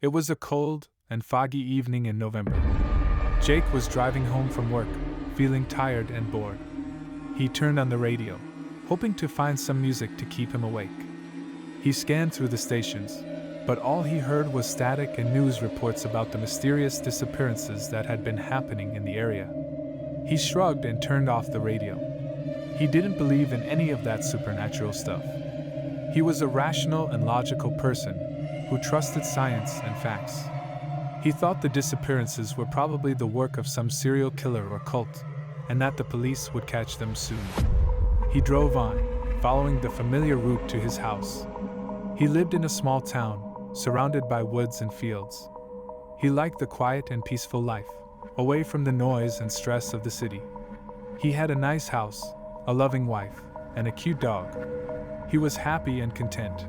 It was a cold and foggy evening in November. Jake was driving home from work, feeling tired and bored. He turned on the radio, hoping to find some music to keep him awake. He scanned through the stations, but all he heard was static and news reports about the mysterious disappearances that had been happening in the area. He shrugged and turned off the radio. He didn't believe in any of that supernatural stuff. He was a rational and logical person who trusted science and facts. He thought the disappearances were probably the work of some serial killer or cult, and that the police would catch them soon. He drove on, following the familiar route to his house. He lived in a small town, surrounded by woods and fields. He liked the quiet and peaceful life, away from the noise and stress of the city. He had a nice house, a loving wife, and a cute dog. He was happy and content.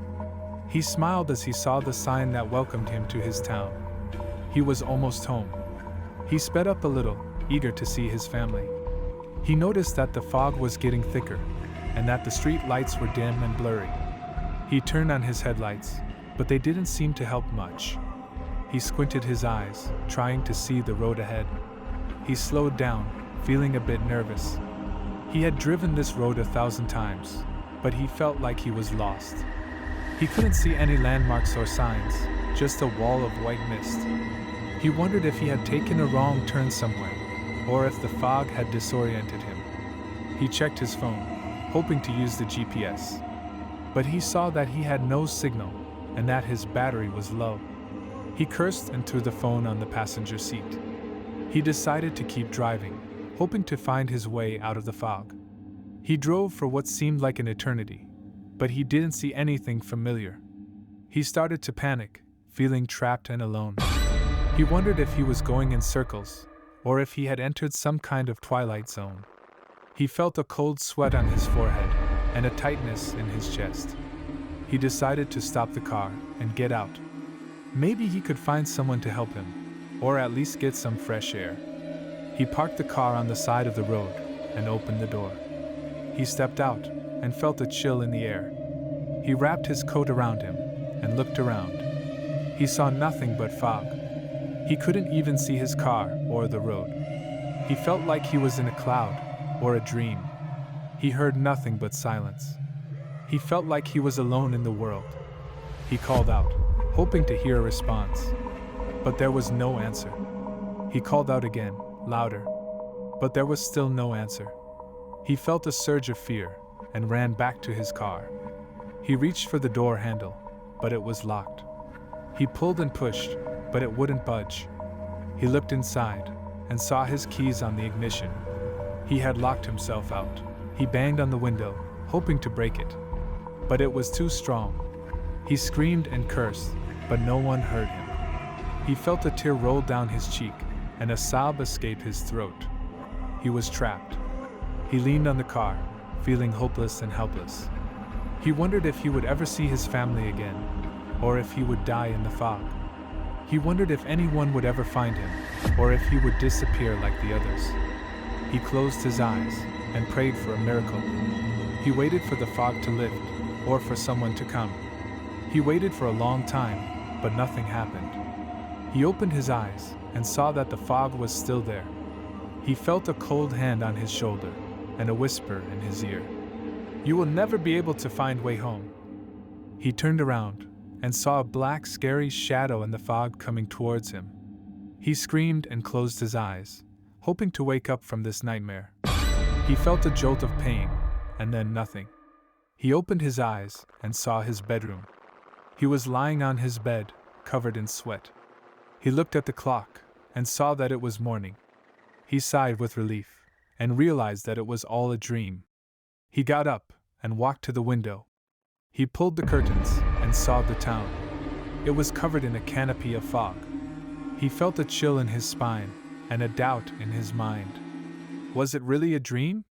He smiled as he saw the sign that welcomed him to his town. He was almost home. He sped up a little, eager to see his family. He noticed that the fog was getting thicker, and that the street lights were dim and blurry. He turned on his headlights, but they didn't seem to help much. He squinted his eyes, trying to see the road ahead. He slowed down, feeling a bit nervous. He had driven this road 1,000 times, but he felt like he was lost. He couldn't see any landmarks or signs, just a wall of white mist. He wondered if he had taken a wrong turn somewhere, or if the fog had disoriented him. He checked his phone, hoping to use the GPS. But he saw that he had no signal, and that his battery was low. He cursed and threw the phone on the passenger seat. He decided to keep driving, hoping to find his way out of the fog. He drove for what seemed like an eternity, but he didn't see anything familiar. He started to panic, feeling trapped and alone. He wondered if he was going in circles, or if he had entered some kind of twilight zone. He felt a cold sweat on his forehead and a tightness in his chest. He decided to stop the car and get out. Maybe he could find someone to help him, or at least get some fresh air. He parked the car on the side of the road and opened the door. He stepped out and felt a chill in the air. He wrapped his coat around him and looked around. He saw nothing but fog. He couldn't even see his car or the road. He felt like he was in a cloud or a dream. He heard nothing but silence. He felt like he was alone in the world. He called out, hoping to hear a response. But there was no answer. He called out again, louder. But there was still no answer. He felt a surge of fear and ran back to his car. He reached for the door handle, but it was locked. He pulled and pushed, but it wouldn't budge. He looked inside and saw his keys on the ignition. He had locked himself out. He banged on the window, hoping to break it. But it was too strong. He screamed and cursed, but no one heard him. He felt a tear roll down his cheek, and a sob escape his throat. He was trapped. He leaned on the car, feeling hopeless and helpless. He wondered if he would ever see his family again, or if he would die in the fog. He wondered if anyone would ever find him, or if he would disappear like the others. He closed his eyes and prayed for a miracle. He waited for the fog to lift, or for someone to come. He waited for a long time, but nothing happened. He opened his eyes and saw that the fog was still there. He felt a cold hand on his shoulder and a whisper in his ear. "You will never be able to find way home." He turned around and saw a black, scary shadow in the fog coming towards him. He screamed and closed his eyes, hoping to wake up from this nightmare. He felt a jolt of pain, and then nothing. He opened his eyes and saw his bedroom. He was lying on his bed, covered in sweat. He looked at the clock and saw that it was morning. He sighed with relief and realized that it was all a dream. He got up and walked to the window. He pulled the curtains and saw the town. It was covered in a canopy of fog. He felt a chill in his spine and a doubt in his mind. Was it really a dream?